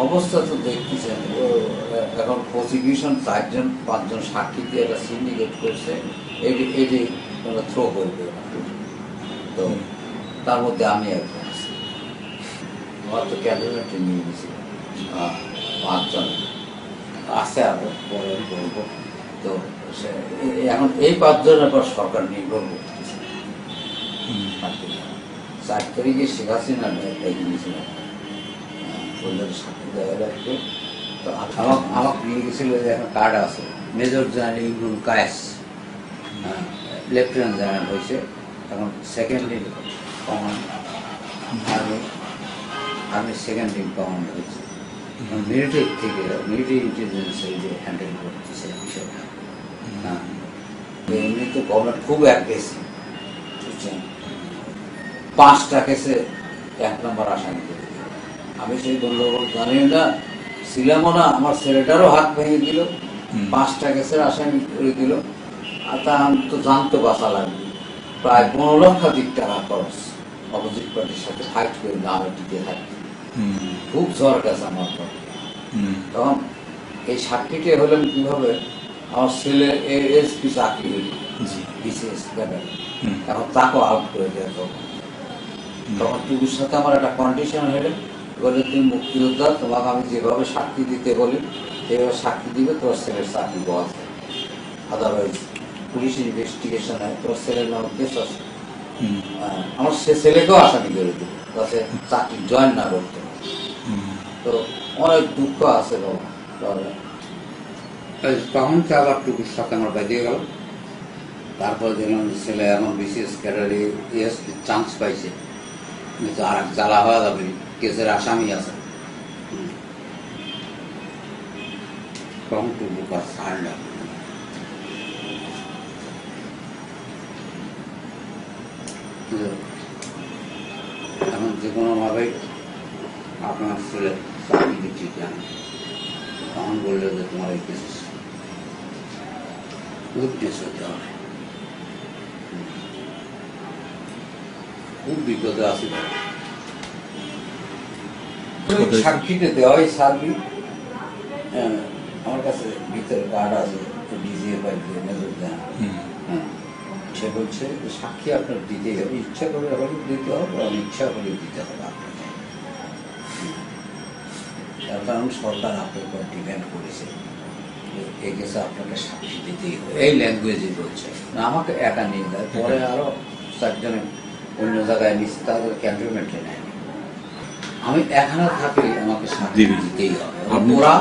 অবস্থা তো দেখতেছেন এখন প্রসিকিউশন 4-5 জন সাক্ষী দিয়ে একটা সিন্ডিকেট করছে, এটি থ্রো করবে। তো তার মধ্যে আমি একজন আছি। আমার তো ক্যাবিনেটে নিয়ে গেছিল 5 জন আছে, আরো পরে বলবো। তো এখন এই 5 জনের পর সরকার নির্ভর করতেছে। 4 তারিখে শেখ হাসিনা একটা গিয়েছিলাম সাক্ষী দেওয়া লাগবে। তো আমাকে নিয়ে গেছিল যে এখন কার্ড আছে, major general Imrul Kayes lieutenant general হয়েছে, এখন second in command army second in command হয়েছে। মিলিটারি থেকে মিলিটারি ইন্টেলিজেন্স যে হ্যান্ডেল করতেছে বিষয়টা। এমনি তো গভর্নমেন্ট খুব অ্যাগ্রেসিভ, বুঝছেন। 5টা কেসে 1 নম্বর আসামি করে দিল। আমি সেই গন্ডগোল জানি না, ছিলামও না, আমার ছেলেটারও হাত ভেঙে দিল, 5টা কেসের আসামি করে দিল। আর তা আমি তো জানতে বাঁচা লাগবে, প্রায় 15 লক্ষাধিক টাকা খরচ অপোজিট পার্টির সাথে ফাইট করে গ্রামে টিকে থাকি। খুব ঝড় গেছে আমার পর। তখন এই সাক্ষীটি হলেন কিভাবে, আমার ছেলে এসপি চাকরি হইল বিসিএস ক্যাডার, এখন তাকেও আউট করে দেওয়া। তখন টুকুর সাথে আমার একটা কন্ডিশন হলে বলে, তুমি মুক্তিযোদ্ধা, তোমাকে আমি যেভাবে সাক্ষী দিতে বলি সেভাবে সাক্ষী দিবে, তোর ছেলের চাকরি বহাল থাকে। আদারওয়াইজ পুলিশ ইনভেস্টিগেশনে তোর ছেলের নামে কেস আছে। আমার সে ছেলেকেও আসামি করে দিল, যাতে চাকরি জয়েন না করতে। তো অনেক দুঃখ আছে বাবা। তখন তো আবার টুকুর সাথে আমার বেঁধে গেল। তারপর দেখলাম ছেলে এখন বিসিএস ক্যাডারে চান্স পাইছে, কিন্তু আর এক জ্বালা হওয়া যাবে, কেসের আসামি আছে। তখন টুকু ছাড়ল। এখন যে কোনোভাবে আপনার ছেলে চাকরি দিচ্ছি জানি। তখন বললো যে তোমার এই কেস উইটনেস হতে হবে। খুব বিপদে আছে। সাক্ষীতে দেওয়াই সার্বি, আমার কাছে ভিতরে কার্ড আছে, সে বলছে সাক্ষী আপনার দিতে হবে, ইচ্ছা করে হলেও দিতে হবে, অনিচ্ছা হলেও দিতে হবে আপনাকে। তার কারণ সরকার আপনার উপর ডিপেন্ড করেছে, এই কেসে আপনাকে সাক্ষী দিতেই হবে, এই ল্যাঙ্গুয়েজে বলছে। আমাকে একা নিয়ে যায়, পরে আরো 4 জনে অন্য জায়গায় নিচ্ছে, তাদের ক্যান্টনমেন্টে নেয়নি। আমি এখানে থাকলে আমাকে সাক্ষী দিতেই হবে। ওরা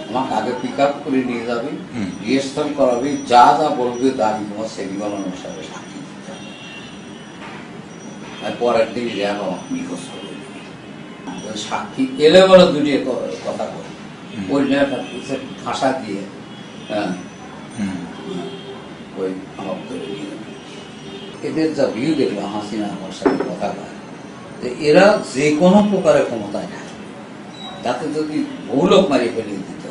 আমাকে আগে পিক আপ করে নিয়ে যাবে, রিহার্সাল করাবে, যা যা বলবে তারই তোমার সেমিকল অনুসারে সাক্ষী দিতে হবে। আর পরের দিন যেন নিখোঁজ করে দিবে। সাক্ষী এলে বলে দুটিয়ে কথা বলে ওই ভাষা দিয়ে ওই আমার করে নিয়ে যাবে। এদের যা ভিউ দেখলাম হাসিনা আমার সাথে কথা বলে, যে এরা যে কোনো প্রকারের ক্ষমতায় থাকে, তাতে যদি বহুলোক মারিয়ে ফেলিয়ে দিত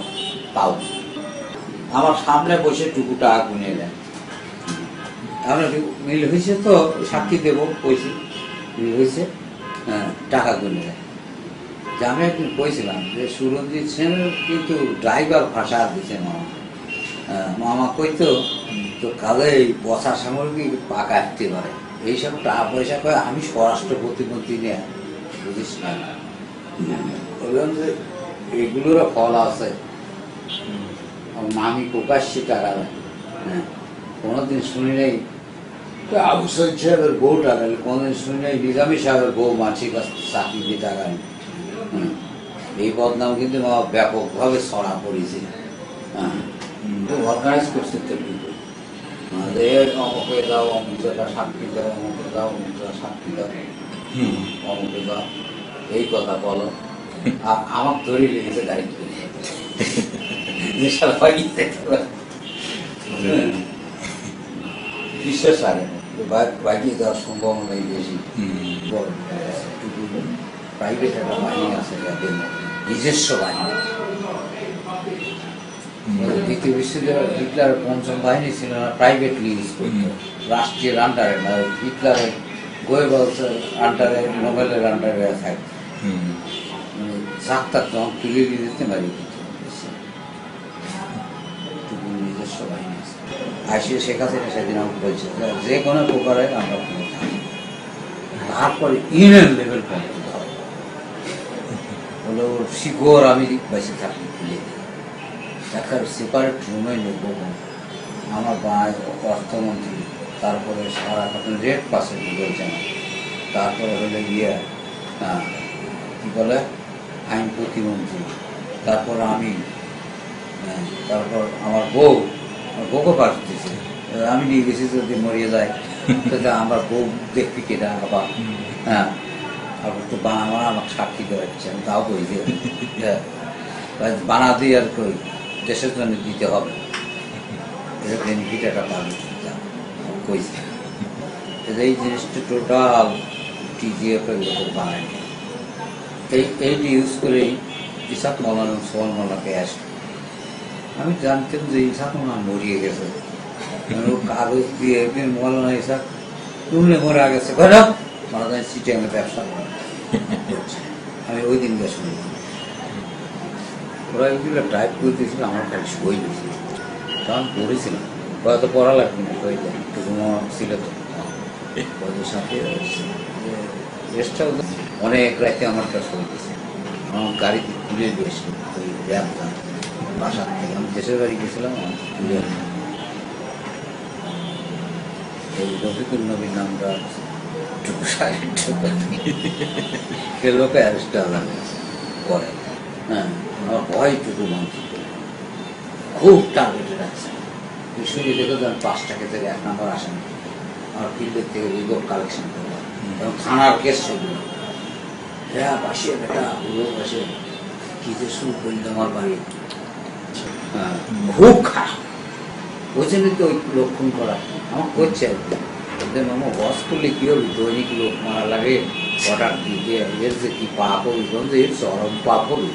তাও। আমার সামনে বসে টুকুটা গুনে দেন, আমরা মিল হয়েছে তো সাক্ষী দেবো, কইছি মিল হয়েছে, টাকা গুনে দেন। যে আমি একদিন কইছিলাম যে সুরঞ্জিত সেনের কিন্তু ড্রাইভার ভাষা দিচ্ছে মামা। মামা কইতো তো কালে বসা সামগ্রী পাকা আসতে পারে, এইসব টাকা পয়সা করে আমি স্বরাষ্ট্র প্রতিমন্ত্রী নিয়ে বুঝিস না। বললাম যে এগুলোরও ফল আছে, আমি প্রকাশ্যে টাকা দেয়। কোনোদিন শুনি নেই আবু সৈয়দ সাহেবের বউ টাকা, কোনোদিন শুনি নেই নিজামী সাহেবের বউ মানসিক চাকরি দিয়ে টাকা নেই। এই বদনাম কিন্তু ব্যাপকভাবে ছড়া পড়েছে। অর্গানাইজ করছে তো কিন্তু অমুকে দাও, অমুকে সাক্ষী দাও, অমুকে দাও, অমুকে সাক্ষী দাও, অমুকে দাও, এই কথা বলো। আমার ধরে লেগেছে দায়িত্ব বিশ্বাস আগে বাকি যাওয়ার সম্ভাবনাই বেশি। প্রাইভেট একটা বাহিনী আছে, যাদের নিজস্ব বাহিনী। দ্বিতীয় বিশ্বযুদ্ধে হিটলারের 5ম বাহিনী ছিল না, প্রাইভেটলি ইউজ করত, রাষ্ট্রীয় আন্ডারে না, হিটলারের গোয়েবলসের আন্ডারে, নোবেলের আন্ডারে থাকত। ডাক্তার যখন তুলে দিতে পারি নিজস্ব বাহিনী আসিয়ে শেখ হাসিনা সেদিন আমাকে বলছে যে কোনো প্রকারে আমরা তারপরে ইউনিয়ন লেভেল পর্যন্ত হলো শিকড় আমি বেঁচে থাকি খুলে একটা সেপারেট রুমে নেব আমার অর্থমন্ত্রী, তারপরে সারা এখন রেড পাশে বলছে না, তারপরে হলো কি বলে আইন প্রতিমন্ত্রী, তারপর আমি, তারপর আমার বউকে পাশ দিয়েছে, আমি নিয়ে গেছি যদি মরিয়ে যায় আমার বউ দেখবি কেটা আবার, হ্যাঁ তারপর তো বানাবার আমার সাক্ষী করাচ্ছে, আমি তাও কই যে বানা দিয়ে আর কই দেশের জন্য দিতে হবে, এটা বেনিফিট একটা পাবি কইছে। এই জিনিসটা টোটাল টিজিএফ এর লোক বানায়নি। এইটি ইউজ করেই ইসাক মৌলানা সোহান মোল্লাকে আসে। আমি জানতাম যে ইসাক মৌলানা মরিয়ে গেছে, কাগজ দিয়ে একদিন মৌলানা ইসাক তুললে মরে গেছে, মারা যায় সিটে আমি ব্যবসা করছি। আমি ওই দিন গেছি, ওরা এইগুলো টাইপ করে দিয়েছিল, আমার খালি সই দিয়েছিল, তখন পড়েছিলাম, হয়তো পড়া লাগবে না, সই দেয় একটু ছিল তো ওদের সাথে রেস্টটাও অনেক রাতে আমার কাছে সই দিয়েছে। আমার গাড়িতে তুলে দিয়েছিল ওই র্যাবটা বাসার থেকে, আমি দেশের বাড়ি গেছিলাম, আমার তুলে এই রফিকুল নবীর নামটা লোকে অ্যারেস্ট করে। হ্যাঁ, আমার ভয়টুকু মানসিক খুব টার্গেটে রাখছে। শুনে দেখে যান 5 টাকা থেকে 1 নম্বর আসেন, আমার ফিল্ডের থেকে রিপোর্ট কালেকশন করবো এবং থানার কেস সেগুলো হ্যাঁ বাসিয়ে বেটা লোক আসে কি যে শুরু করল আমার বাড়ি, হ্যাঁ খুব খারাপ। ওই জন্যই তো ওই লক্ষণ করা আমার করছে ওদের মামা বস করলে কি হবে, দৈনিক লোক মারা লাগে অর্ডার দিয়ে, এর যে কি পাপ হবে, এর চরম পাপ হবে।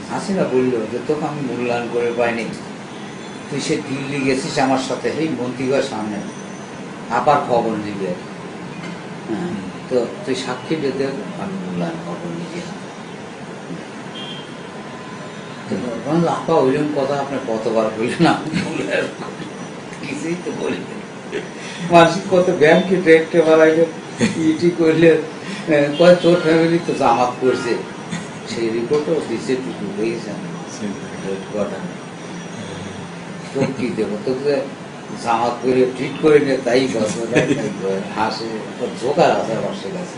হাসিনা বললো যে তোকে আমি মূল্যায়ন করে পাইনি, তুই সে দিল্লি গেছিস আমার সাথে, এই মন্ত্রীঘর সামনে আবার খবর নিবি, হ্যাঁ তো তুই সাক্ষী দিতে আমি মূল্যায়ন খবর নিবি। আপা ওইরকম কথা আপনার কতবার বললেন, আমি কিছুই তো বলি মানসিক কত ব্যাংকে দেখতে বাড়াইলে ইটি করলে কয় তোর ফ্যামিলি তো জামাত করছে, সেই রিপোর্টও দিচ্ছে টুকু গেছেন তোর কি দেবো, তোকে জামাত করে ট্রিট করে নিয়ে তাই হাসে জোকার আছে আবার সে গেছে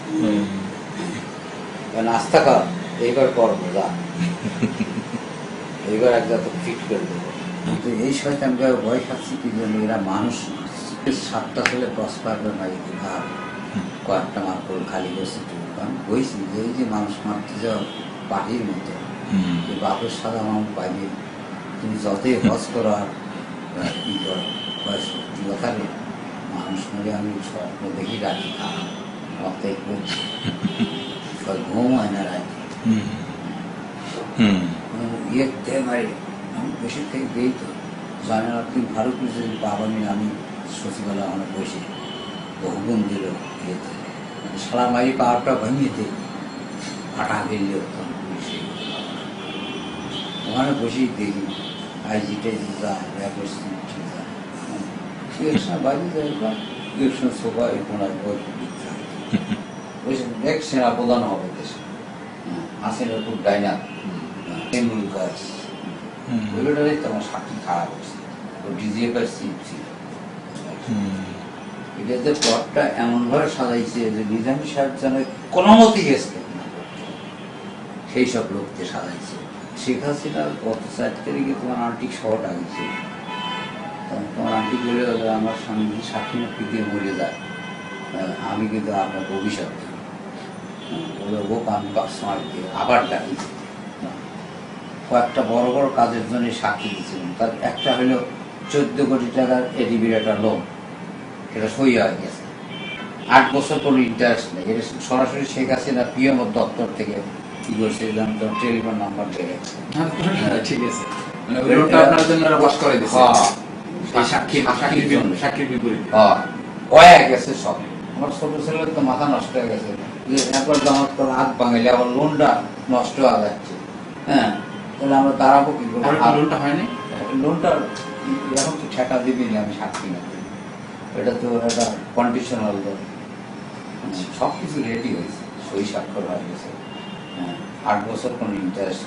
নাস্তা খাও এইবার করবো যা, এইবার এক যা তো ট্রিট করে দেবো। কিন্তু এই শয়তানকে ভয় খাচ্ছি কি জন্য, এরা মানুষ 7টা ছেলে ক্রস পারবে না, আর কয়েকটা মার করে খালি করছে বইছি যে এই যে মানুষ মারতে যাও পাখির মতো, বাপের সাদা মানুষ পাইবে, তুমি যতই হজ করো আর কি করো সত্যি কথা নেই, মানুষ মরে আমি স্বপ্ন দেখি রাখি খারাপ রক্তাই করছি, ঘুম হয় না রাখি ইয়ে দেয় মারি, আমি বেশি থেকে দিই তো জানি না। তুমি ভালো করেছে বাবা নিয়ে আমি সচিবালয় অনেক বসে হুকুম দিল ইয়েতে সারা মারি পাহাড়টা ভাঙিয়েতে আটা বেরিয়ে হতাম, ওখানে বসেই দেখি আইজিটাই যায় ইলেকশন বাইরে যায়, ইলেকশন সোফা এখন আর বই এক সেনা প্রধান হবে দেশে, আসেন খুব ডাইনা তেমুল গাছ ওইগুলোটাই তোমার সাক্ষী খারাপ হচ্ছে, ও ডিজিএফ এর সিট ছিল। এটাতে প্লটটা এমনভাবে সাজাইছে যে নিজামী সাহেব যেন কোনো মতেই গেছে সেই সব লোককে সাজাইছে। শেখ হাসিনার গত 4 তারিখে তোমার আন্টিক শহরটা গেছে, তোমার আন্টি বলে আমার স্বামী সাক্ষী নাকি দিয়ে মরে যায়, আমি কিন্তু আপনার ভবিষ্যৎ বলে ও আমি পার্সোনাল আবার ডাকিয়েছি, কয়েকটা বড় বড় কাজের জন্য সাক্ষী দিয়েছিলাম, তার একটা হলো 14 কোটি টাকার এডিবির একটা লোন, সেটা সই হয়ে গেছে, 8 বছর কোনো ইন্টারেস্ট নেই, এটা সরাসরি শেখ হাসিনা পিএম দপ্তর থেকে কি করছে টেলিফোন নাম্বার দিয়ে গেছে, ঠিক আছে আপনার জন্য পাস করে দিয়েছে সাক্ষীর বিপরীতে হয়ে গেছে সব। আমার ছোট ছেলের তো মাথা নষ্ট হয়ে গেছে, যে একবার জামাত করে হাত ভাঙাইলে আবার লোনটা নষ্ট হয়ে যাচ্ছে। হ্যাঁ, তাহলে আমরা দাঁড়াবো কি করে? পরে কি লোনটা হয়নি? লোনটা এখন তো ঠেকা দিবি না, আমি সাক্ষী না। এটা তো একটা কন্ডিশনাল লোন, সব কিছু রেডি হয়েছে, সই স্বাক্ষর হয়ে গেছে। হ্যাঁ, 8 বছর কোনো ইন্টারেস্ট